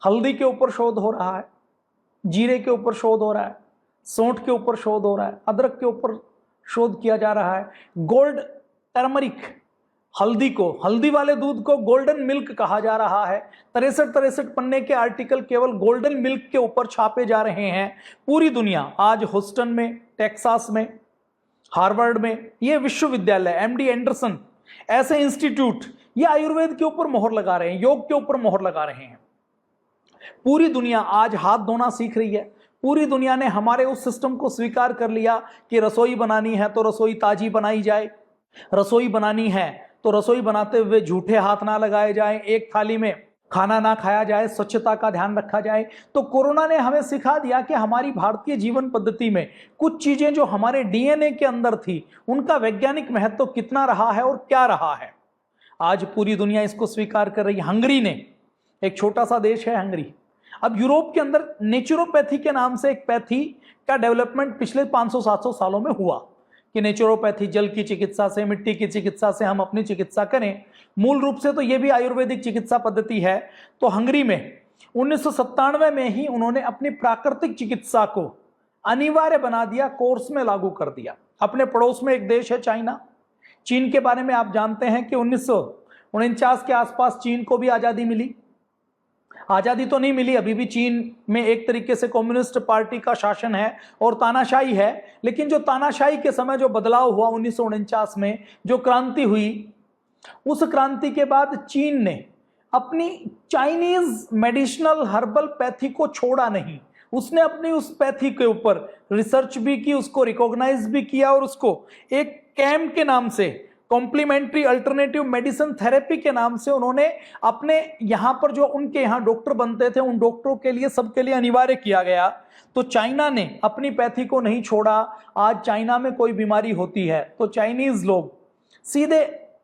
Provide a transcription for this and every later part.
हल्दी के ऊपर शोध हो रहा है, जीरे के ऊपर शोध हो रहा है, सौंठ के ऊपर शोध हो रहा है, अदरक के ऊपर शोध किया जा रहा है। गोल्ड टर्मरिक, हल्दी वाले दूध को गोल्डन मिल्क कहा जा रहा है। 63 पन्ने के आर्टिकल केवल गोल्डन मिल्क के ऊपर छापे जा रहे हैं। पूरी दुनिया आज ह्यूस्टन में, टेक्सास में, हार्वर्ड में, ये विश्वविद्यालय, एमडी एंडरसन, ऐसे इंस्टीट्यूट ये आयुर्वेद के ऊपर मोहर लगा रहे हैं, योग के ऊपर मोहर लगा रहे हैं। पूरी दुनिया आज हाथ धोना सीख रही है। पूरी दुनिया ने हमारे उस सिस्टम को स्वीकार कर लिया कि रसोई बनानी है तो रसोई ताजी बनाई जाए, रसोई बनानी है तो रसोई बनाते हुए झूठे हाथ ना लगाए जाएं, एक थाली में खाना ना खाया जाए, स्वच्छता का ध्यान रखा जाए। तो कोरोना ने हमें सिखा दिया कि हमारी भारतीय जीवन पद्धति में कुछ चीजें जो हमारे डीएनए के अंदर थी उनका वैज्ञानिक महत्व कितना रहा है और क्या रहा है। आज पूरी दुनिया इसको स्वीकार कर रही है। हंगरी ने, एक छोटा सा देश है हंगरी, अब यूरोप के अंदर नेचुरोपैथी के नाम से एक पैथी का डेवलपमेंट पिछले 500-700 सालों में हुआ कि नेचुरोपैथी, जल की चिकित्सा से, मिट्टी की चिकित्सा से हम अपनी चिकित्सा करें। मूल रूप से तो यह भी आयुर्वेदिक चिकित्सा पद्धति है। तो हंगरी में 1997 में ही उन्होंने अपनी प्राकृतिक चिकित्सा को अनिवार्य बना दिया, कोर्स में लागू कर दिया। अपने पड़ोस में एक देश है चाइना। चीन के बारे में आप जानते हैं कि 1949 के आसपास चीन को भी आजादी मिली। आजादी तो नहीं मिली, अभी भी चीन में एक तरीके से कम्युनिस्ट पार्टी का शासन है और तानाशाही है। लेकिन जो तानाशाही के समय जो बदलाव हुआ 1949 में, जो क्रांति हुई, उस क्रांति के बाद चीन ने अपनी चाइनीज मेडिसिनल हर्बल पैथी को छोड़ा नहीं। उसने अपनी उस पैथी के ऊपर रिसर्च भी की, उसको रिकॉग्नाइज भी किया और उसको एक कैम के नाम से, कॉम्प्लीमेंट्री अल्टरनेटिव मेडिसिन थेरेपी के नाम से उन्होंने अपने यहां पर जो उनके यहां डॉक्टर बनते थे उन डॉक्टरों के लिए, सबके लिए अनिवार्य किया गया। तो चाइना ने अपनी पैथी को नहीं छोड़ा। आज चाइना में कोई बीमारी होती है तो चाइनीज लोग सीधे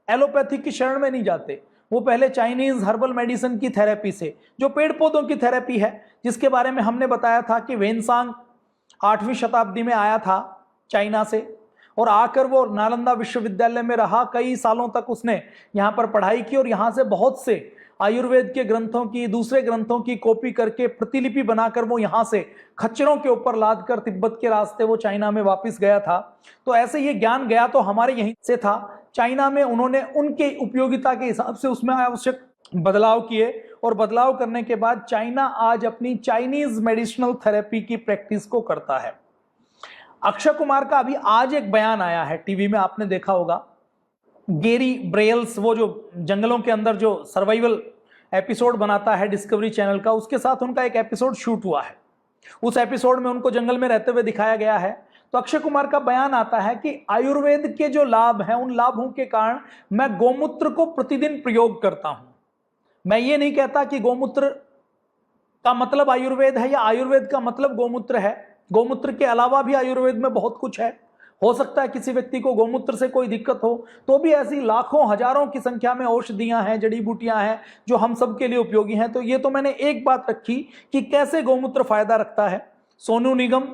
एलोपैथी की शरण में नहीं जाते, वो पहले चाइनीज हर्बल मेडिसिन की थेरेपी से, जो पेड़ पौधों की थेरेपी है, जिसके बारे में हमने बताया था कि वेनसांग 8वीं शताब्दी में आया था चाइना से और आकर वो नालंदा विश्वविद्यालय में रहा। कई सालों तक उसने यहाँ पर पढ़ाई की और यहाँ से बहुत से आयुर्वेद के ग्रंथों की, दूसरे ग्रंथों की कॉपी करके प्रतिलिपि बनाकर वो यहाँ से खच्चरों के ऊपर लाद कर तिब्बत के रास्ते वो चाइना में वापस गया था। तो ऐसे ये ज्ञान गया तो हमारे यहीं से था। चाइना में उन्होंने उनके उपयोगिता के हिसाब से उसमें आवश्यक बदलाव किए और बदलाव करने के बाद चाइना आज अपनी चाइनीज मेडिसिनल थेरेपी की प्रैक्टिस को करता है। अक्षय कुमार का अभी आज एक बयान आया है टीवी में, आपने देखा होगा। गेरी ब्रेयल्स, वो जो जंगलों के अंदर जो सर्वाइवल एपिसोड बनाता है डिस्कवरी चैनल का, उसके साथ उनका एक एपिसोड शूट हुआ है। उस एपिसोड में उनको जंगल में रहते हुए दिखाया गया है। तो अक्षय कुमार का बयान आता है कि आयुर्वेद के जो लाभ हैं, उन लाभों के कारण मैं गोमूत्र को प्रतिदिन प्रयोग करता हूं। मैं ये नहीं कहता कि गोमूत्र का मतलब आयुर्वेद है या आयुर्वेद का मतलब गोमूत्र है। गोमूत्र के अलावा भी आयुर्वेद में बहुत कुछ है। हो सकता है किसी व्यक्ति को गोमूत्र से कोई दिक्कत हो, तो भी ऐसी लाखों हजारों की संख्या में औषधियां हैं, जड़ी बूटियां हैं जो हम सब के लिए उपयोगी हैं। तो ये तो मैंने एक बात रखी कि कैसे गोमूत्र फायदा रखता है। सोनू निगम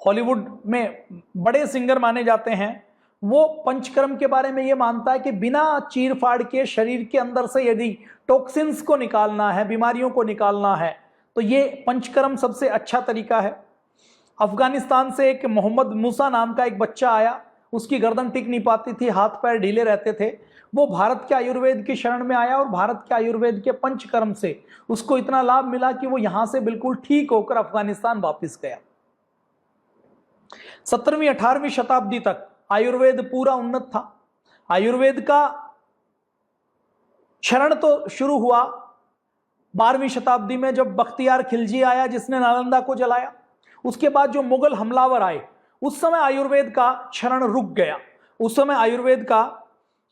हॉलीवुड में बड़े सिंगर माने जाते हैं, वो पंचकर्म के बारे में ये मानता है कि बिना चीर फाड़ के शरीर के अंदर से यदि टॉक्सिन्स को निकालना है, बीमारियों को निकालना है, तो ये पंचकर्म सबसे अच्छा तरीका है। अफगानिस्तान से एक मोहम्मद मूसा नाम का एक बच्चा आया, उसकी गर्दन टिक नहीं पाती थी, हाथ पैर ढीले रहते थे। वो भारत के आयुर्वेद की शरण में आया और भारत के आयुर्वेद के पंचकर्म से उसको इतना लाभ मिला कि वो यहां से बिल्कुल ठीक होकर अफगानिस्तान वापस गया। 17वीं 18वीं शताब्दी तक आयुर्वेद पूरा उन्नत था। आयुर्वेद का क्षरण तो शुरू हुआ 12वीं शताब्दी में, जब बख्तियार खिलजी आया जिसने नालंदा को जलाया। उसके बाद जो मुगल हमलावर आए, उस समय आयुर्वेद का क्षरण रुक गया। उस समय आयुर्वेद का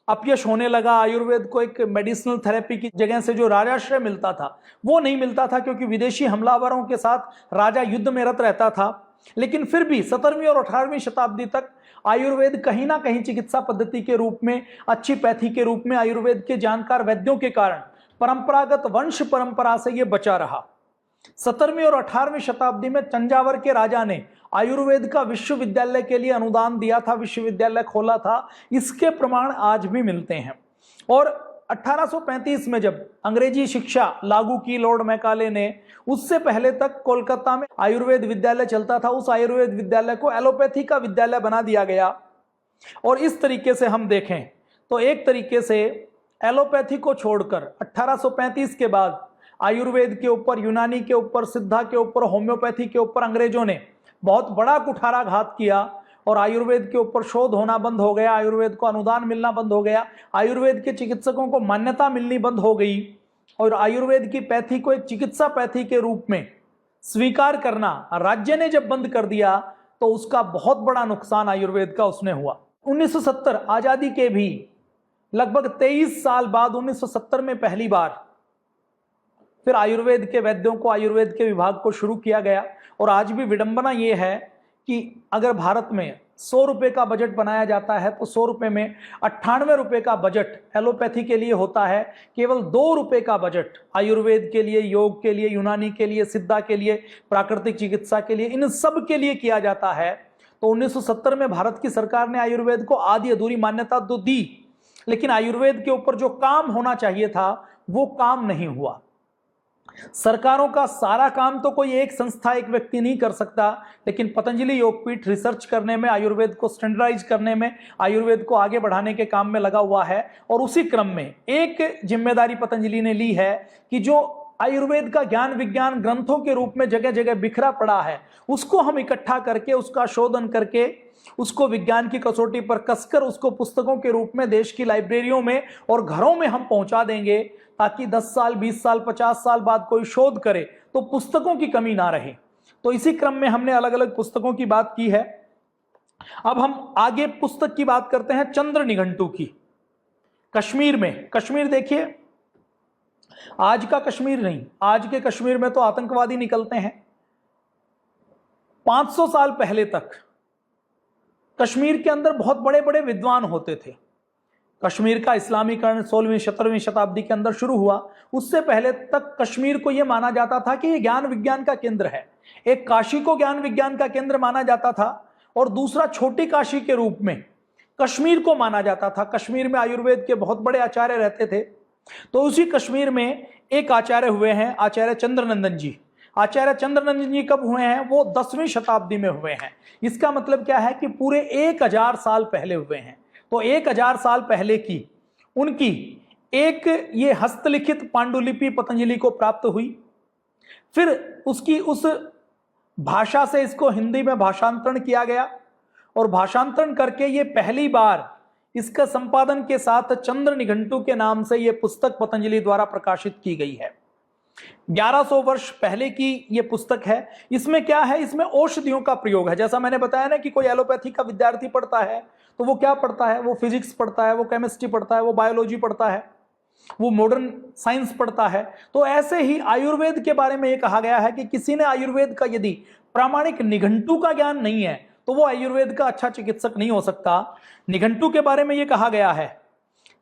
अपयश होने लगा। आयुर्वेद को एक मेडिसिनल थेरेपी की जगह से जो राजाश्रय मिलता था वो नहीं मिलता था, क्योंकि विदेशी हमलावरों के साथ राजा युद्ध में रत रहता था। लेकिन फिर भी 17वीं और 18वीं शताब्दी तक आयुर्वेद कहीं ना कहीं चिकित्सा पद्धति के रूप में, अच्छी पैथी के रूप में, आयुर्वेद के जानकार वैद्यों के कारण परंपरागत वंश परंपरा से यह बचा रहा। 17वीं और 18वीं शताब्दी में तंजावर के राजा ने आयुर्वेद का विश्वविद्यालय के लिए अनुदान दिया था, विश्वविद्यालय खोला था। इसके प्रमाण आज भी मिलते हैं। और 1835 में जब अंग्रेजी शिक्षा लागू की लॉर्ड मैकाले ने, उससे पहले तक कोलकाता में आयुर्वेद विद्यालय चलता था। उस आयुर्वेद विद्यालय को एलोपैथी का विद्यालय बना दिया गया। और इस तरीके से हम देखें तो एक तरीके से एलोपैथी को छोड़कर 1835 के बाद आयुर्वेद के ऊपर, यूनानी के ऊपर, सिद्धा के ऊपर, होम्योपैथी के ऊपर अंग्रेजों ने बहुत बड़ा कुठाराघात किया और आयुर्वेद के ऊपर शोध होना बंद हो गया, आयुर्वेद को अनुदान मिलना बंद हो गया, आयुर्वेद के चिकित्सकों को मान्यता मिलनी बंद हो गई और आयुर्वेद की पैथी को एक चिकित्सा पैथी के रूप में स्वीकार करना राज्य ने जब बंद कर दिया तो उसका बहुत बड़ा नुकसान आयुर्वेद का उसने हुआ। 1970 आजादी के भी लगभग 23 साल बाद 1970 में पहली बार फिर आयुर्वेद के वैद्यों को, आयुर्वेद के विभाग को शुरू किया गया। और आज भी विडंबना यह है कि अगर भारत में 100 रुपए का बजट बनाया जाता है तो 100 रुपए में 98 रुपए का बजट एलोपैथी के लिए होता है, केवल 2 रुपए का बजट आयुर्वेद के लिए, योग के लिए, यूनानी के लिए, सिद्धा के लिए, प्राकृतिक चिकित्सा के लिए, इन सब के लिए किया जाता है। तो 1970 में भारत की सरकार ने आयुर्वेद को आधी अधूरी मान्यता तो दी, लेकिन आयुर्वेद के ऊपर जो काम होना चाहिए था वो काम नहीं हुआ। सरकारों का सारा काम तो कोई एक संस्था, एक व्यक्ति नहीं कर सकता, लेकिन पतंजलि योगपीठ रिसर्च करने में, आयुर्वेद को स्टैंडर्डाइज करने में, आयुर्वेद को आगे बढ़ाने के काम में लगा हुआ है। और उसी क्रम में एक जिम्मेदारी पतंजलि ने ली है कि जो आयुर्वेद का ज्ञान विज्ञान ग्रंथों के रूप में जगह जगह बिखरा पड़ा है, उसको हम इकट्ठा करके, उसका शोधन करके, उसको विज्ञान की कसौटी पर कसकर उसको पुस्तकों के रूप में देश की लाइब्रेरियों में और घरों में हम पहुंचा देंगे, ताकि 10 साल, 20 साल, 50 साल बाद कोई शोध करे तो पुस्तकों की कमी ना रहे। तो इसी क्रम में हमने अलग अलग पुस्तकों की बात की है। अब हम आगे पुस्तक की बात करते हैं चंद्र निघंटू की। कश्मीर में, कश्मीर देखिए, आज का कश्मीर नहीं, आज के कश्मीर में तो आतंकवादी निकलते हैं। 500 साल पहले तक कश्मीर के अंदर बहुत बड़े बड़े विद्वान होते थे। कश्मीर का इस्लामीकरण 16वीं 17वीं शताब्दी के अंदर शुरू हुआ। उससे पहले तक कश्मीर को यह माना जाता था कि यह ज्ञान विज्ञान का केंद्र है। एक काशी को ज्ञान विज्ञान का केंद्र माना जाता था और दूसरा छोटी काशी के रूप में कश्मीर को माना जाता था। कश्मीर में आयुर्वेद के बहुत बड़े आचार्य रहते थे। तो उसी कश्मीर में एक आचार्य हुए हैं, आचार्य चंद्रनंदन जी। आचार्य चंद्रनंदन जी कब हुए हैं? वो 10वीं शताब्दी में हुए हैं। इसका मतलब क्या है कि पूरे 1000 साल पहले हुए हैं। तो 1000 साल पहले की उनकी एक ये हस्तलिखित पांडुलिपि पतंजलि को प्राप्त हुई। फिर उसकी उस भाषा से इसको हिंदी में भाषांतरण किया गया और भाषांतरण करके ये पहली बार इसका संपादन के साथ चंद्र निघंटू के नाम से ये पुस्तक पतंजलि द्वारा प्रकाशित की गई है। 1100 वर्ष पहले की ये पुस्तक है। इसमें क्या है? इसमें औषधियों का प्रयोग है। जैसा मैंने बताया ना कि कोई एलोपैथी का विद्यार्थी पढ़ता है तो वो क्या पढ़ता है? वो फिजिक्स पढ़ता है, वो केमिस्ट्री पढ़ता है, वो बायोलॉजी पढ़ता है, वो मॉडर्न साइंस पढ़ता है। तो ऐसे ही आयुर्वेद के बारे में ये कहा गया है कि किसी ने आयुर्वेद का यदि प्रामाणिक निघंटू का ज्ञान नहीं है तो वो आयुर्वेद का अच्छा चिकित्सक नहीं हो सकता। निघंटू के बारे में ये कहा गया है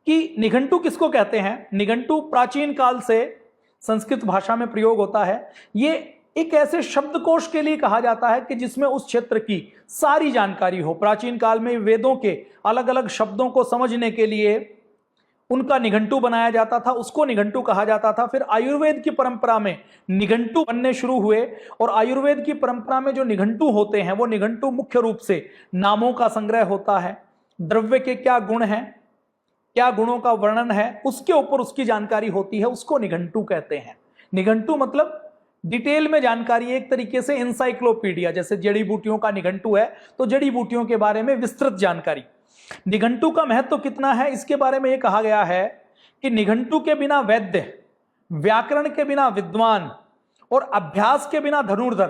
कि निघंटू किसको कहते हैं? निघंटू प्राचीन काल से संस्कृत भाषा में प्रयोग होता है। ये एक ऐसे शब्दकोश के लिए कहा जाता है कि जिसमें उस क्षेत्र की सारी जानकारी हो। प्राचीन काल में वेदों के अलग अलग शब्दों को समझने के लिए उनका निघंटू बनाया जाता था, उसको निघंटू कहा जाता था। फिर आयुर्वेद की परंपरा में निघंटू बनने शुरू हुए और आयुर्वेद की परंपरा में जो निघंटू होते हैं वो निघंटू मुख्य रूप से नामों का संग्रह होता है, द्रव्य के क्या गुण हैं, क्या गुणों का वर्णन है, उसके ऊपर उसकी जानकारी होती है, उसको निघंटू कहते हैं। निघंटू मतलब डिटेल में जानकारी, एक तरीके से इंसाइक्लोपीडिया। जैसे जड़ी बूटियों का निघंटू है तो जड़ी बूटियों के बारे में विस्तृत जानकारी। निघंटू का महत्व कितना है इसके बारे में यह कहा गया है कि निघंटू के बिना वैद्य, व्याकरण के बिना विद्वान और अभ्यास के बिना धनुर्धर,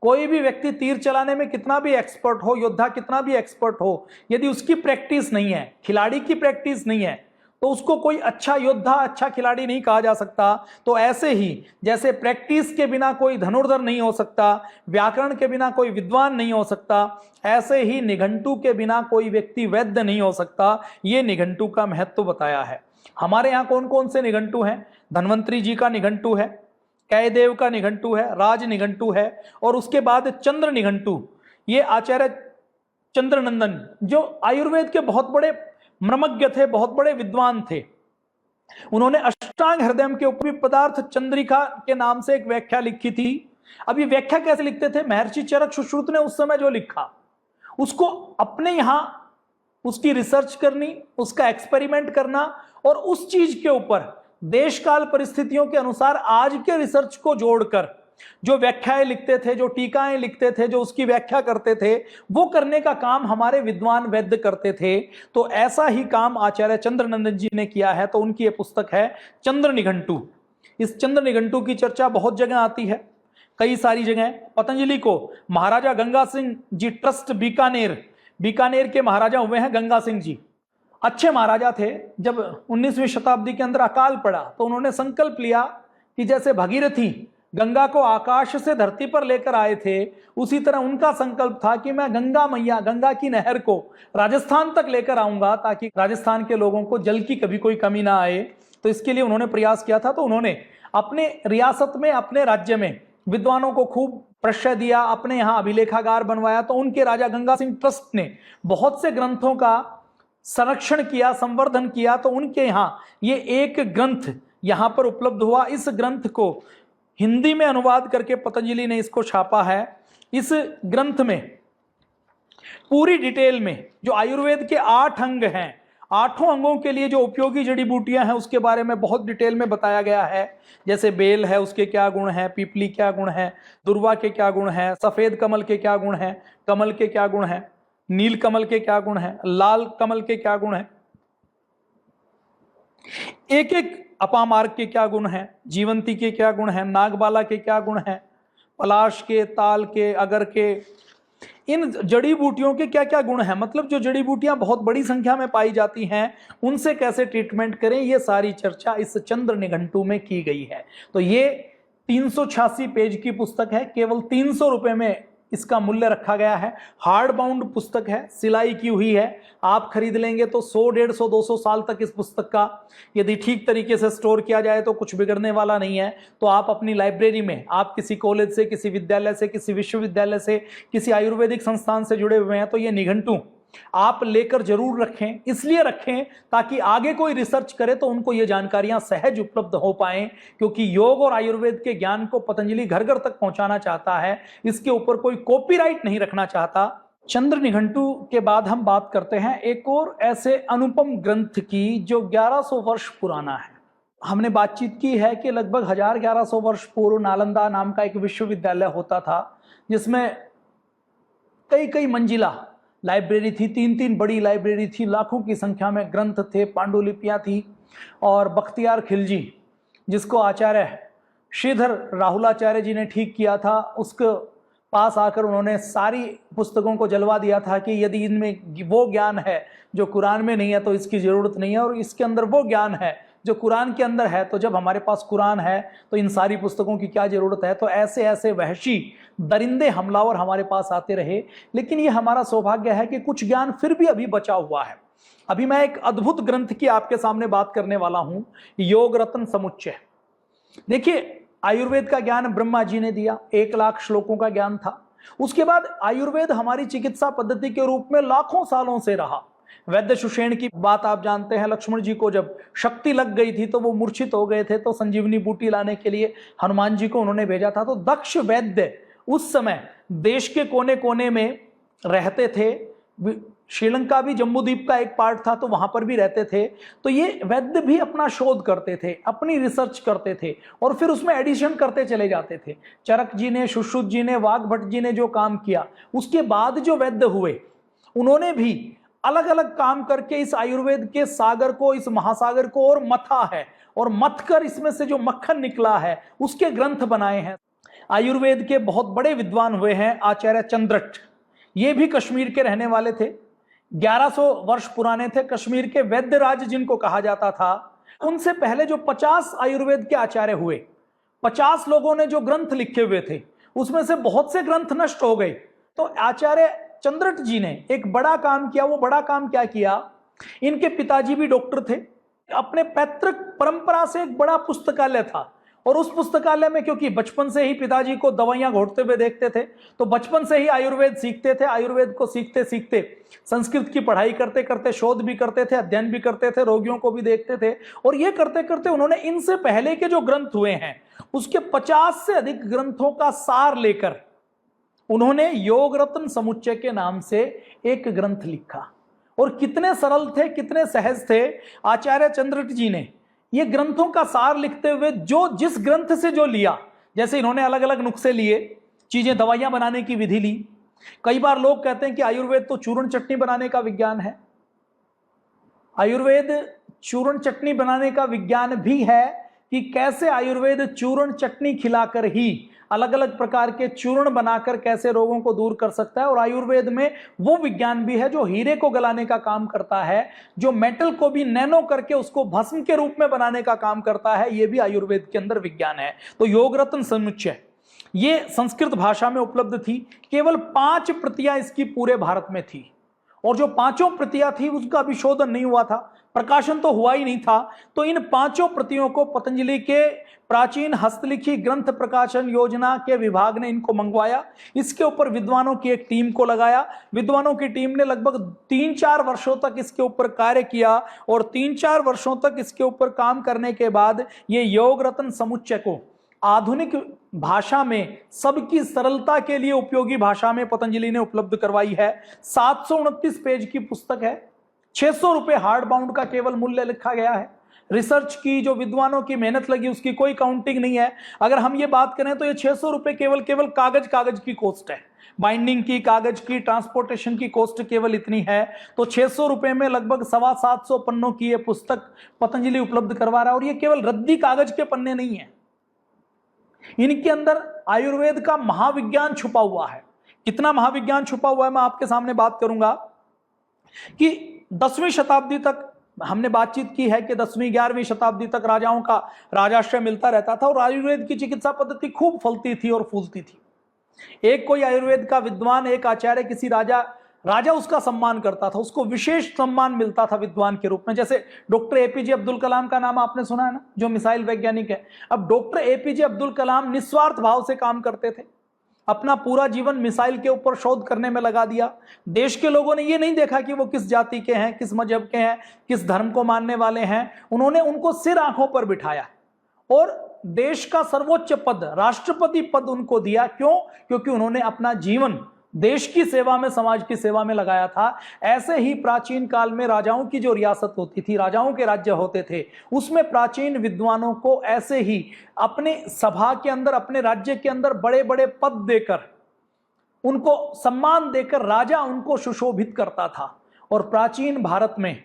कोई भी व्यक्ति तीर चलाने में कितना भी एक्सपर्ट हो, योद्धा कितना भी एक्सपर्ट हो, यदि उसकी प्रैक्टिस नहीं है, खिलाड़ी की प्रैक्टिस नहीं है, तो उसको कोई अच्छा योद्धा, अच्छा खिलाड़ी नहीं कहा जा सकता। तो ऐसे ही जैसे प्रैक्टिस के बिना कोई धनुर्धर नहीं हो सकता, व्याकरण के बिना कोई विद्वान नहीं हो सकता, ऐसे ही निघंटू के बिना कोई व्यक्ति वैद्य नहीं हो सकता। ये निघंटू का महत्व बताया है। हमारे यहाँ कौन कौन से निघंटू हैं? धन्वंतरी जी का निघंटू है, कैदेव का निघंटू है, राज निघंटू है और उसके बाद चंद्र निघंटू। ये आचार्य चंद्रनंदन जो आयुर्वेद के बहुत बड़े मर्मज्ञ थे, बहुत बड़े विद्वान थे, उन्होंने अष्टांग हृदय के ऊपर भी पदार्थ चंद्रिका के नाम से एक व्याख्या लिखी थी। अब ये व्याख्या कैसे लिखते थे? महर्षि चरक सुश्रुत ने उस समय जो लिखा उसको अपने यहां उसकी रिसर्च करनी, उसका एक्सपेरिमेंट करना और उस चीज के ऊपर देश काल परिस्थितियों के अनुसार आज के रिसर्च को जोड़कर जो व्याख्याएं लिखते थे, जो टीकाएं लिखते थे, जो उसकी व्याख्या करते थे, वो करने का काम हमारे विद्वान वैद्य करते थे। तो ऐसा ही काम आचार्य चंद्रनंदन जी ने किया है। तो उनकी ये पुस्तक है चंद्र निघंटु। इस चंद्र निघंटु की चर्चा बहुत जगह आती है, कई सारी जगह। पतंजलि को महाराजा गंगा सिंह जी ट्रस्ट बीकानेर के महाराजा हुए हैं गंगा सिंह जी। अच्छे महाराजा थे। जब 19वीं शताब्दी के अंदर अकाल पड़ा तो उन्होंने संकल्प लिया कि जैसे भगीरथी गंगा को आकाश से धरती पर लेकर आए थे, उसी तरह उनका संकल्प था कि मैं गंगा मैया, गंगा की नहर को राजस्थान तक लेकर आऊंगा ताकि राजस्थान के लोगों को जल की कभी कोई कमी ना आए। तो इसके लिए उन्होंने प्रयास किया था। तो उन्होंने अपने रियासत में, अपने राज्य में विद्वानों को खूब प्रश्रय दिया, अपने यहाँ अभिलेखागार बनवाया। तो उनके राजा गंगा सिंह ट्रस्ट ने बहुत से ग्रंथों का संरक्षण किया, संवर्धन किया। तो उनके यहाँ ये एक ग्रंथ यहाँ पर उपलब्ध हुआ। इस ग्रंथ को हिंदी में अनुवाद करके पतंजलि ने इसको छापा है। इस ग्रंथ में पूरी डिटेल में जो आयुर्वेद के 8 अंग हैं, 8 अंगों के लिए जो उपयोगी जड़ी बूटियां हैं उसके बारे में बहुत डिटेल में बताया गया है। जैसे बेल है, उसके क्या गुण हैं, पीपली क्या गुण है, दुर्वा के क्या गुण हैं, सफेद कमल के क्या गुण हैं, कमल के क्या गुण हैं, नील कमल के क्या गुण हैं, लाल कमल के क्या गुण हैं, एक एक अपामार्ग के क्या गुण हैं, जीवंती के क्या गुण हैं, नागबाला के क्या गुण हैं, पलाश के, ताल के, अगर के, इन जड़ी बूटियों के क्या क्या गुण हैं। मतलब जो जड़ी बूटियां बहुत बड़ी संख्या में पाई जाती हैं उनसे कैसे ट्रीटमेंट करें, ये सारी चर्चा इस चंद्र निघंटु में की गई है। तो ये 386 पेज की पुस्तक है। केवल 300 रुपए में इसका मूल्य रखा गया है। हार्ड बाउंड पुस्तक है, सिलाई की हुई है। आप खरीद लेंगे तो 100, 150, 200 साल तक इस पुस्तक का यदि ठीक तरीके से स्टोर किया जाए तो कुछ बिगड़ने वाला नहीं है। तो आप अपनी लाइब्रेरी में, आप किसी कॉलेज से, किसी विद्यालय से, किसी विश्वविद्यालय से, किसी आयुर्वेदिक संस्थान से जुड़े हुए हैं तो ये निघंटु आप लेकर जरूर रखें। इसलिए रखें ताकि आगे कोई रिसर्च करे तो उनको ये जानकारियां सहज उपलब्ध हो पाएं, क्योंकि योग और आयुर्वेद के ज्ञान को पतंजलि घर घर तक पहुंचाना चाहता है। इसके ऊपर कोई कॉपीराइट नहीं रखना चाहता। चंद्र निघंटु के बाद हम बात करते हैं एक और ऐसे अनुपम ग्रंथ की जो 1100 वर्ष पुराना है। हमने बातचीत की है कि लगभग 1100 वर्ष पूर्व नालंदा नाम का एक विश्वविद्यालय होता था जिसमें कई कई मंजिला लाइब्रेरी थी, 3-3 बड़ी लाइब्रेरी थी, लाखों की संख्या में ग्रंथ थे, पांडुलिपियां थी। और बख्तियार खिलजी, जिसको आचार्य श्रीधर राहुलाचार्य जी ने ठीक किया था, उसके पास आकर उन्होंने सारी पुस्तकों को जलवा दिया था कि यदि इनमें वो ज्ञान है जो कुरान में नहीं है तो इसकी ज़रूरत नहीं है, और इसके अंदर वो ज्ञान है जो कुरान के अंदर है तो जब हमारे पास कुरान है तो इन सारी पुस्तकों की क्या ज़रूरत है। तो ऐसे ऐसे वहशी दरिंदे हमलावर हमारे पास आते रहे, लेकिन ये हमारा सौभाग्य है कि कुछ ज्ञान फिर भी अभी बचा हुआ है। अभी मैं एक अद्भुत ग्रंथ की आपके सामने बात करने वाला हूं, योग रत्न समुच्चय। देखिए, आयुर्वेद का ज्ञान ब्रह्मा जी ने दिया, 1 लाख श्लोकों का ज्ञान था। उसके बाद आयुर्वेद हमारी चिकित्सा पद्धति के रूप में लाखों सालों से रहा। वैद्य सुषेण की बात आप जानते हैं, लक्ष्मण जी को जब शक्ति लग गई थी तो वो मूर्छित हो गए थे, तो संजीवनी बूटी लाने के लिए हनुमान जी को उन्होंने भेजा था। तो दक्ष वैद्य उस समय देश के कोने कोने में रहते थे। श्रीलंका भी जम्बूद्वीप का एक पार्ट था तो वहां पर भी रहते थे। तो ये वैद्य भी अपना शोध करते थे, अपनी रिसर्च करते थे और फिर उसमें एडिशन करते चले जाते थे। चरक जी ने, सुश्रुत जी ने, वाघभट्ट जी ने जो काम किया, उसके बाद जो वैद्य हुए उन्होंने भी अलग अलग काम करके इस आयुर्वेद के सागर को, इस महासागर को और मथा है, और मथ कर इसमें से जो मक्खन निकला है उसके ग्रंथ बनाए हैं। आयुर्वेद के बहुत बड़े विद्वान हुए हैं आचार्य चंद्रट। ये भी कश्मीर के रहने वाले थे, 1100 वर्ष पुराने थे। कश्मीर के वैद्यराज जिनको कहा जाता था, उनसे पहले जो 50 आयुर्वेद के आचार्य हुए, 50 लोगों ने जो ग्रंथ लिखे हुए थे उसमें से बहुत से ग्रंथ नष्ट हो गए। तो आचार्य चंद्रट जी ने एक बड़ा काम किया। वो बड़ा काम क्या किया, इनके पिताजी भी डॉक्टर थे, अपने पैतृक परंपरा से एक बड़ा पुस्तकालय था और उस पुस्तकालय में क्योंकि बचपन से ही पिताजी को दवाइयां घोटते हुए देखते थे, तो बचपन से ही आयुर्वेद सीखते थे। आयुर्वेद को सीखते सीखते संस्कृत की पढ़ाई करते करते शोध भी करते थे, अध्ययन भी करते थे, रोगियों को भी देखते थे। और ये करते करते उन्होंने इनसे पहले के जो ग्रंथ हुए हैं उसके 50 से अधिक ग्रंथों का सार लेकर उन्होंने योग रत्न समुच्चय के नाम से एक ग्रंथ लिखा। और कितने सरल थे, कितने सहज थे आचार्य चंद्रट जी ने ये ग्रंथों का सार लिखते हुए। जो जिस ग्रंथ से जो लिया, जैसे इन्होंने अलग अलग नुस्खे लिए, चीजें दवाइयां बनाने की विधि ली। कई बार लोग कहते हैं कि आयुर्वेद तो चूर्ण चटनी बनाने का विज्ञान है। आयुर्वेद चूर्ण चटनी बनाने का विज्ञान भी है कि कैसे आयुर्वेद चूर्ण चटनी खिलाकर ही अलग अलग प्रकार के चूर्ण बनाकर कैसे रोगों को दूर कर सकता है। और आयुर्वेद में वो विज्ञान भी है जो हीरे को गलाने का काम करता है, जो मेटल को भी नैनो करके उसको भस्म के रूप में बनाने का काम करता है। ये भी आयुर्वेद के अंदर विज्ञान है। तो योग रत्न समुच्चय ये संस्कृत भाषा में उपलब्ध थी। केवल 5 प्रतियां इसकी पूरे भारत में थी, और जो 5 प्रतियां थी उसका भी शोधन नहीं हुआ था, प्रकाशन तो हुआ ही नहीं था। तो इन 5 प्रतियों को पतंजलि के प्राचीन हस्तलिखी ग्रंथ प्रकाशन योजना के विभाग ने इनको मंगवाया। इसके ऊपर विद्वानों की एक टीम को लगाया। विद्वानों की टीम ने लगभग 3-4 वर्षों तक इसके ऊपर कार्य किया, और 3-4 वर्षों तक इसके ऊपर काम करने के बाद ये योग रत्न समुच्चय को आधुनिक भाषा में सबकी सरलता के लिए उपयोगी भाषा में पतंजलि ने उपलब्ध करवाई है। 729 पेज की पुस्तक है। 600 रुपए हार्ड बाउंड का केवल मूल्य लिखा गया है। रिसर्च की जो विद्वानों की मेहनत लगी उसकी कोई काउंटिंग नहीं है। अगर हम ये बात करें तो ये 600 रुपए केवल कागज की कॉस्ट है, बाइंडिंग की, कागज की, ट्रांसपोर्टेशन की कॉस्ट केवल इतनी है। तो 600 रुपए में लगभग 725 पन्नों की ये पुस्तक पतंजलि उपलब्ध करवा रहा है। और ये केवल रद्दी कागज के पन्ने नहीं है, इनके अंदर आयुर्वेद का महाविज्ञान छुपा हुआ है। कितना महाविज्ञान छुपा हुआ है मैं आपके सामने बात करूंगा कि 10वीं शताब्दी तक हमने बातचीत की है कि 10वीं 11वीं शताब्दी तक राजाओं का राजाश्रय मिलता रहता था, और आयुर्वेद की चिकित्सा पद्धति खूब फलती थी और फूलती थी। एक कोई आयुर्वेद का विद्वान, एक आचार्य, किसी राजा उसका सम्मान करता था, उसको विशेष सम्मान मिलता था विद्वान के रूप में। जैसे डॉक्टर एपीजे अब्दुल कलाम का नाम आपने सुना है ना, जो मिसाइल वैज्ञानिक है। अब डॉक्टर एपीजे अब्दुल कलाम निस्वार्थ भाव से काम करते थे, अपना पूरा जीवन मिसाइल के ऊपर शोध करने में लगा दिया। देश के लोगों ने ये नहीं देखा कि वो किस जाति के हैं, किस मजहब के हैं, किस धर्म को मानने वाले हैं। उन्होंने उनको सिर आंखों पर बिठाया और देश का सर्वोच्च पद, राष्ट्रपति पद उनको दिया। क्यों? क्योंकि उन्होंने अपना जीवन देश की सेवा में, समाज की सेवा में लगाया था। ऐसे ही प्राचीन काल में राजाओं की जो रियासत होती थी, राजाओं के राज्य होते थे, उसमें प्राचीन विद्वानों को ऐसे ही अपने सभा के अंदर, अपने राज्य के अंदर बड़े बड़े पद देकर, उनको सम्मान देकर राजा उनको सुशोभित करता था। और प्राचीन भारत में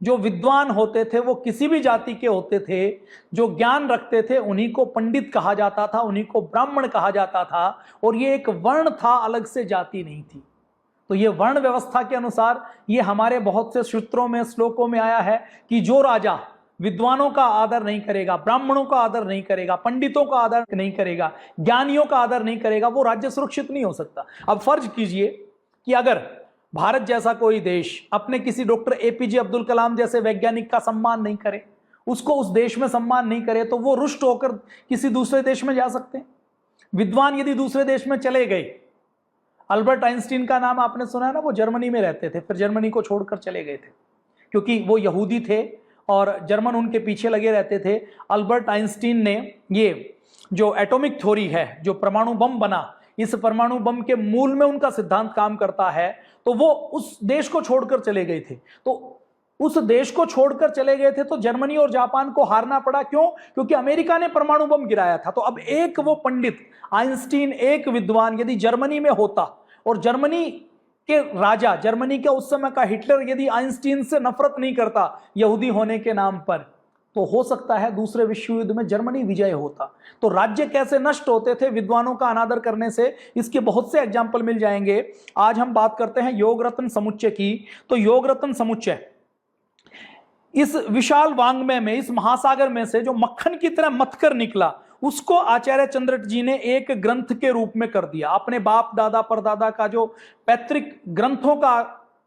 जो विद्वान होते थे वो किसी भी जाति के होते थे, जो ज्ञान रखते थे उन्हीं को पंडित कहा जाता था, उन्हीं को ब्राह्मण कहा जाता था। और ये एक वर्ण था, अलग से जाति नहीं थी। तो ये वर्ण व्यवस्था के अनुसार ये हमारे बहुत से सूत्रों में, श्लोकों में आया है कि जो राजा विद्वानों का आदर नहीं करेगा, ब्राह्मणों का आदर नहीं करेगा, पंडितों का आदर नहीं करेगा, ज्ञानियों का आदर नहीं करेगा, वो राज्य सुरक्षित नहीं हो सकता। अब फर्ज कीजिए कि अगर भारत जैसा कोई देश अपने किसी डॉक्टर एपीजे अब्दुल कलाम जैसे वैज्ञानिक का सम्मान नहीं करे, उसको उस देश में सम्मान नहीं करे, तो वो रुष्ट होकर किसी दूसरे देश में जा सकते हैं। विद्वान यदि दूसरे देश में चले गए, अल्बर्ट आइंस्टीन का नाम आपने सुना है ना, वो जर्मनी में रहते थे, फिर जर्मनी को छोड़कर चले गए थे क्योंकि वो यहूदी थे और जर्मन उनके पीछे लगे रहते थे। अल्बर्ट आइंस्टीन ने ये जो एटॉमिक थ्योरी है, जो परमाणु बम बना, इस परमाणु बम के मूल में उनका सिद्धांत काम करता है, तो वो उस देश को छोड़कर चले गए थे। तो उस देश को छोड़कर चले गए थे तो जर्मनी और जापान को हारना पड़ा। क्यों? क्योंकि अमेरिका ने परमाणु बम गिराया था। तो अब एक वो पंडित आइंस्टीन, एक विद्वान यदि जर्मनी में होता और जर्मनी के राजा, जर्मनी के उस समय का हिटलर यदि आइंस्टीन से नफरत नहीं करता यहूदी होने के नाम पर, तो हो सकता है दूसरे विश्व युद्ध में जर्मनी विजय होता। तो राज्य कैसे नष्ट होते थे विद्वानों का अनादर करने से, इसके बहुत से एग्जाम्पल मिल जाएंगे। आज हम बात करते हैं योग रत्न समुच्चय की। तो योग रत्न समुच्चय इस विशाल वांग्मय में, इस महासागर में से जो मक्खन की तरह मथकर निकला, उसको आचार्य चंद्रट जी ने एक ग्रंथ के रूप में कर दिया। अपने बाप दादा परदादा का जो पैतृक ग्रंथों का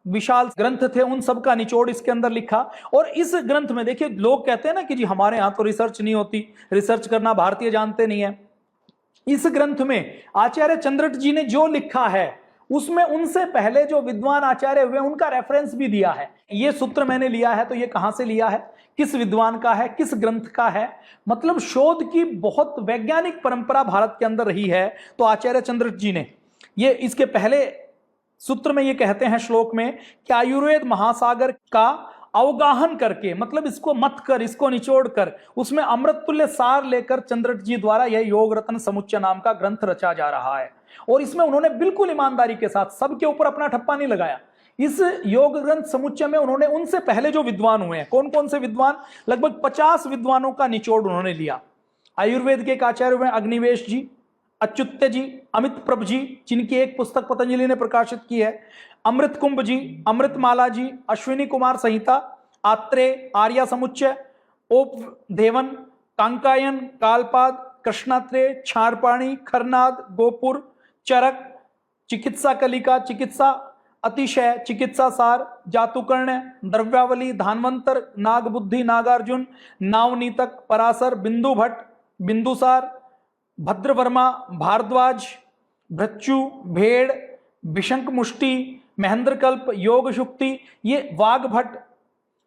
विशाल ग्रंथ थे, उन सब का निचोड़ इसके अंदर लिखा। और इस ग्रंथ में देखिए, लोग कहते हैं ना कि जी हमारे यहाँ तो रिसर्च नहीं होती, रिसर्च करना भारतीय जानते नहीं है। इस ग्रंथ में आचार्य चंद्रट जी ने जो लिखा है उसमें उनसे पहले जो विद्वान आचार्य हुए उनका रेफरेंस भी दिया है। ये सूत्र मैंने लिया है तो ये कहां से लिया है, किस विद्वान का है, किस ग्रंथ का है, मतलब शोध की बहुत वैज्ञानिक परंपरा भारत के अंदर रही है। तो आचार्य चंद्रट जी ने ये इसके पहले सूत्र में ये कहते हैं श्लोक में कि आयुर्वेद महासागर का अवगाहन करके, मतलब इसको मत कर, इसको निचोड़ कर उसमें अमृत तुल्य सार लेकर चंद्रट जी द्वारा यह योग रत्न समुच्चय नाम का ग्रंथ रचा जा रहा है। और इसमें उन्होंने बिल्कुल ईमानदारी के साथ सबके ऊपर अपना ठप्पा नहीं लगाया। इस योग ग्रंथ समुच्चय में उन्होंने उनसे पहले जो विद्वान हुए हैं, कौन कौन से विद्वान, लगभग 50 विद्वानों का निचोड़ उन्होंने लिया। आयुर्वेद के एक आचार्य हुए अग्निवेश जी, अच्युत्य जी, अमित प्रभ जी, जिनकी एक पुस्तक पतंजलि ने प्रकाशित की है, अमृत कुंभ जी, अमृतमाला जी, अश्विनी कुमार संहिता, आत्रेय, आर्या समुच्चय, ओप देवन, कांकायन, कालपाद, कृष्णात्रेय, क्षारपाणी, खरनाद, गोपुर, चरक, चिकित्सा कलिका, चिकित्सा अतिशय, चिकित्सा सार, जातुकर्ण, द्रव्यावली, धानवंतर, नागबुद्धि, नागार्जुन, नावनीतक, पराशर, बिंदु भट्ट, बिंदुसार, भद्रवर्मा, भारद्वाज, भृत्यु, भेड़, विशंक मुष्टि, महेंद्रकल्प, योग शुक्ति, ये वाघभट्ट,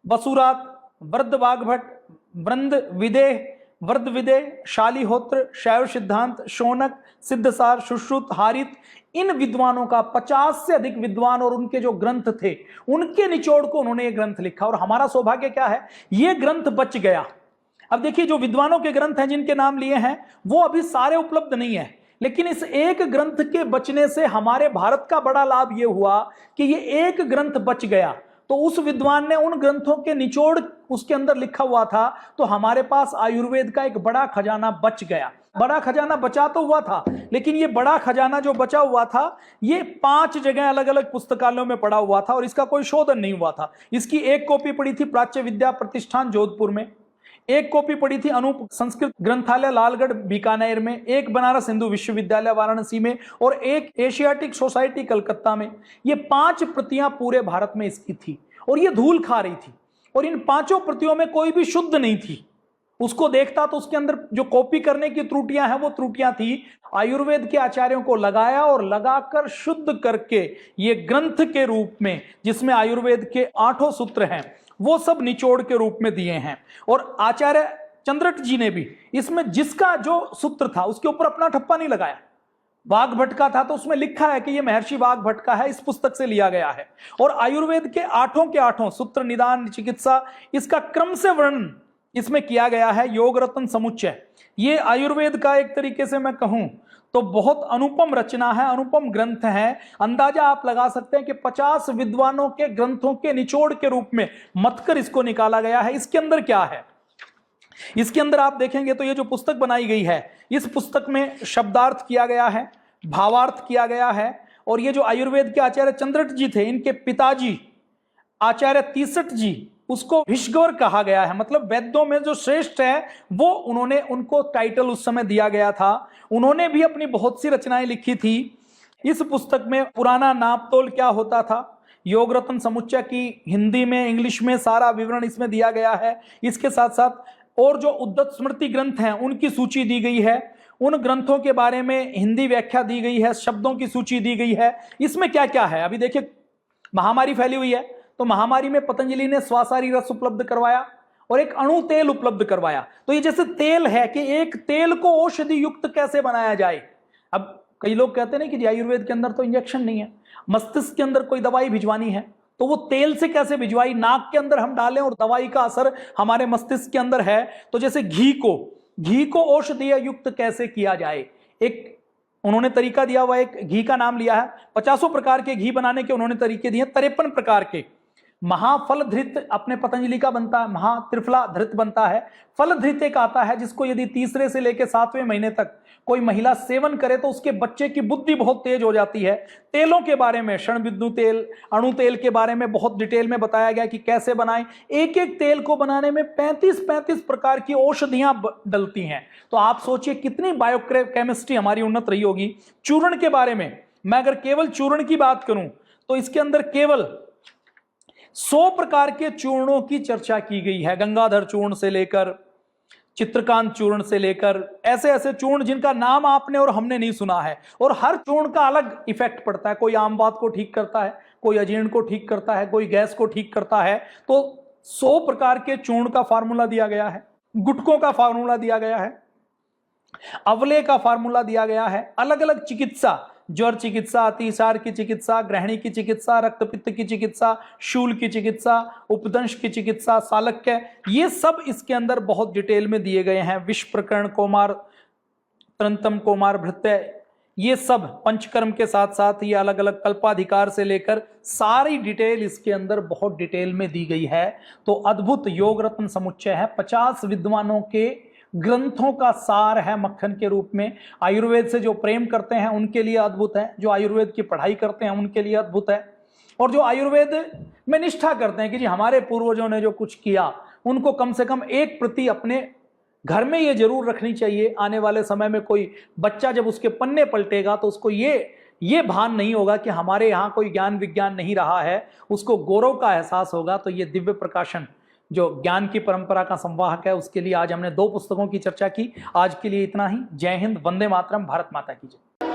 वसुरात, वृद्ध वाघभट्ट, वृंद विदेह, वर्द विदेह, शालिहोत्र, शैव सिद्धांत, शौनक, सिद्धसार, सुश्रुत, हारित, इन विद्वानों का 50 से अधिक विद्वान और उनके जो ग्रंथ थे उनके निचोड़ को उन्होंने ये ग्रंथ लिखा। और हमारा सौभाग्य क्या है, ये ग्रंथ बच गया। अब देखिए, जो विद्वानों के ग्रंथ हैं जिनके नाम लिए हैं वो अभी सारे उपलब्ध नहीं है, लेकिन इस एक ग्रंथ के बचने से हमारे भारत का बड़ा लाभ ये हुआ कि ये एक ग्रंथ बच गया। तो उस विद्वान ने उन ग्रंथों के निचोड़ उसके अंदर लिखा हुआ था, तो हमारे पास आयुर्वेद का एक बड़ा खजाना बच गया। बड़ा खजाना बचा तो हुआ था, लेकिन ये बड़ा खजाना जो बचा हुआ था ये 5 जगह अलग अलग पुस्तकालयों में पड़ा हुआ था और इसका कोई शोधन नहीं हुआ था। इसकी एक कॉपी पड़ी थी प्राच्य विद्या प्रतिष्ठान जोधपुर में, एक कॉपी पड़ी थी अनूप संस्कृत ग्रंथालय लालगढ़ बीकानेर में, एक बनारस हिंदू विश्वविद्यालय वाराणसी में और एक एशियाटिक सोसाइटी कलकत्ता में। ये 5 प्रतियां पूरे भारत में इसकी थी और ये धूल खा रही थी और इन 5 प्रतियों में कोई भी शुद्ध नहीं थी। उसको देखता तो उसके अंदर जो कॉपी करने की त्रुटियां हैं वो त्रुटियां थी। आयुर्वेद के आचार्यों को लगाया और लगाकर शुद्ध करके ये ग्रंथ के रूप में, जिसमें आयुर्वेद के 8 सूत्र हैं, वो सब निचोड़ के रूप में दिए हैं। और आचार्य चंद्रट जी ने भी इसमें जिसका जो सूत्र था उसके ऊपर अपना ठप्पा नहीं लगाया। वाघभट्ट का था तो उसमें लिखा है कि ये महर्षि वाघभट्ट का है, इस पुस्तक से लिया गया है। और आयुर्वेद के 8 सूत्र, निदान, चिकित्सा, इसका क्रम से वर्णन इसमें किया गया है। योग रत्न समुच्चय ये आयुर्वेद का एक तरीके से मैं कहूं तो बहुत अनुपम रचना है, अनुपम ग्रंथ है। अंदाजा आप लगा सकते हैं कि 50 विद्वानों के ग्रंथों के निचोड़ के रूप में मतकर इसको निकाला गया है। इसके अंदर क्या है, इसके अंदर आप देखेंगे तो ये जो पुस्तक बनाई गई है, इस पुस्तक में शब्दार्थ किया गया है, भावार्थ किया गया है। और ये जो आयुर्वेद के आचार्य चंद्रट जी थे, इनके पिताजी आचार्य तीसठ जी, उसको विश्वगौर कहा गया है, मतलब वैद्यों में जो श्रेष्ठ है वो उन्होंने, उनको टाइटल उस समय दिया गया था। उन्होंने भी अपनी बहुत सी रचनाएं लिखी थी। इस पुस्तक में पुराना नापतोल क्या होता था, योग रत्न समुच्चय की हिंदी में, इंग्लिश में सारा विवरण इसमें दिया गया है। इसके साथ साथ और जो उद्धत स्मृति ग्रंथ हैं उनकी सूची दी गई है, उन ग्रंथों के बारे में हिंदी व्याख्या दी गई है, शब्दों की सूची दी गई है। इसमें क्या क्या है, अभी देखिए महामारी फैली हुई है तो महामारी में पतंजलि ने स्वासारी रस उपलब्ध करवाया और एक अणु तेल उपलब्ध करवाया। तो ये जैसे तेल है कि एक तेल को औषधि युक्त कैसे बनाया जाए। अब कई लोग कहते हैं कि जी आयुर्वेद के अंदर तो इंजेक्शन नहीं है, मस्तिष्क के अंदर कोई दवाई भिजवानी है तो वो तेल से कैसे भिजवाई, नाक के अंदर हम डालें और दवाई का असर हमारे मस्तिष्क के अंदर है। तो जैसे घी को औषधीय युक्त कैसे किया जाए, एक उन्होंने तरीका दिया हुआ, एक घी का नाम लिया है। 50 प्रकार के घी बनाने के उन्होंने तरीके दिए, 53 प्रकार के। महाफल धृत अपने पतंजलि का बनता है, महात्रिफला धृत बनता है। फल धृत एक आता है जिसको यदि तीसरे से लेकर 7वें महीने तक कोई महिला सेवन करे तो उसके बच्चे की बुद्धि बहुत तेज हो जाती है। तेलों के बारे में, क्षण बिंदु तेल, अणु तेल के बारे में बहुत डिटेल में बताया गया कि कैसे बनाएं। एक एक तेल को बनाने में 35 प्रकार की औषधियां डलती हैं। तो आप सोचिए कितनी बायोकेमिस्ट्री हमारी उन्नत रही होगी। चूर्ण के बारे में मैं अगर केवल चूर्ण की बात करूं तो इसके अंदर केवल 100 प्रकार के चूर्णों की चर्चा की गई है, गंगाधर चूर्ण से लेकर चित्रकांत चूर्ण से लेकर ऐसे ऐसे चूर्ण जिनका नाम आपने और हमने नहीं सुना है, और हर चूर्ण का अलग इफेक्ट पड़ता है। कोई आम बात को ठीक करता है, कोई अजीर्ण को ठीक करता है, कोई गैस को ठीक करता है। तो 100 प्रकार के चूर्ण का फार्मूला दिया गया है, गुटकों का फार्मूला दिया गया है, अवले का फार्मूला दिया गया है, अलग अलग चिकित्सा, ज्वर चिकित्सा, अतिसार की चिकित्सा, ग्रहणी की चिकित्सा, रक्तपित्त की चिकित्सा, शूल की चिकित्सा, उपदंश की चिकित्सा, सालक्य, ये सब इसके अंदर बहुत डिटेल में दिए गए हैं। विष प्रकरण, कौमार, त्रंतम, कौमार, भृत्य, ये सब पंचकर्म के साथ साथ ये अलग अलग कल्पाधिकार से लेकर सारी डिटेल इसके अंदर बहुत डिटेल में दी गई है। तो अद्भुत योग रत्न समुच्चय है, 50 विद्वानों के ग्रंथों का सार है मक्खन के रूप में। आयुर्वेद से जो प्रेम करते हैं उनके लिए अद्भुत है, जो आयुर्वेद की पढ़ाई करते हैं उनके लिए अद्भुत है, और जो आयुर्वेद में निष्ठा करते हैं कि जी हमारे पूर्वजों ने जो कुछ किया उनको कम से कम एक प्रति अपने घर में ये जरूर रखनी चाहिए। आने वाले समय में कोई बच्चा जब उसके पन्ने पलटेगा तो उसको ये भान नहीं होगा कि हमारे यहाँ कोई ज्ञान विज्ञान नहीं रहा है, उसको गौरव का एहसास होगा। तो ये दिव्य प्रकाशन जो ज्ञान की परंपरा का संवाहक है, उसके लिए आज हमने 2 पुस्तकों की चर्चा की। आज के लिए इतना ही। जय हिंद, वंदे मातरम, भारत माता की जय।